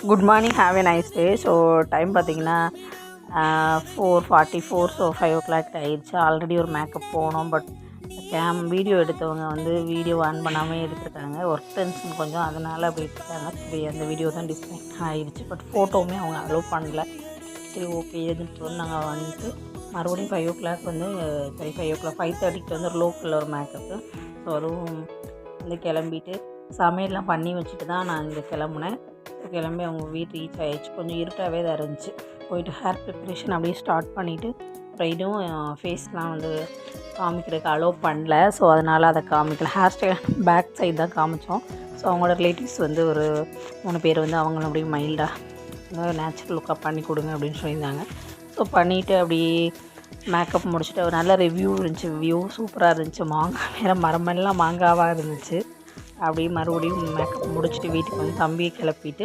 Good morning, have a nice day. So time பார்த்தீங்கன்னா 4:44. So 5 o'clock ஆயிடுச்சு. Already ஒரு makeup போனோம். பட் வீடியோ எடுத்தவங்க வந்து வீடியோ ஆன் பண்ணாமல் எடுத்துருக்காங்க. ஒர்க் டென்ஷன் கொஞ்சம், அதனால் அப்படி எடுத்துட்டாங்க. சரி, அந்த வீடியோ தான் டிஸ்கனெக்ட் ஆகிடுச்சு. பட் ஃபோட்டோவுமே அவங்க அலோவ் பண்ணல. சரி, ஓகே எதுன்னு நாங்கள் வந்துட்டு மறுபடியும் 5 o'clock வந்து 5:30க்கு வந்து ஒரு லோக்கலில் ஒரு மேக்கப்பு. ஸோ அதுவும் வந்து கிளம்பிட்டு சமையல்லாம் பண்ணி வச்சுட்டு தான் நான் இங்கே கிளம்புனேன். கிளம்பி அவங்க வீட்டு ரீச் ஆகிடுச்சு. கொஞ்சம் இருட்டாகவே தான் இருந்துச்சு. போயிட்டு ஹேர் ப்ரிப்ரேஷன் அப்படியே ஸ்டார்ட் பண்ணிவிட்டு ப்ரைடும் ஃபேஸ்லாம் வந்து காமிக்கிறதுக்கு அலோவ் பண்ணல. ஸோ அதனால் அதை காமிக்கல. ஹேர் ஸ்டைல் பேக் சைடு தான் காமித்தோம். ஸோ அவங்களோட ரிலேட்டிவ்ஸ் வந்து ஒரு 3 பேர் வந்து அவங்களும் அப்படியே மைல்டாக நேச்சுரல் லுக்காக பண்ணி கொடுங்க அப்படின்னு சொல்லியிருந்தாங்க. ஸோ பண்ணிவிட்டு அப்படியே மேக்கப் முடிச்சுட்டு ஒரு நல்ல ரிவ்யூ இருந்துச்சு. வியூ சூப்பராக இருந்துச்சு. மாங்காய் வேறு மரமெல்லாம் மாங்காவாக இருந்துச்சு. அப்படியே மறுபடியும் மேக்கப் முடிச்சுட்டு வீட்டுக்கு வந்து தம்பியை கிளப்பிட்டு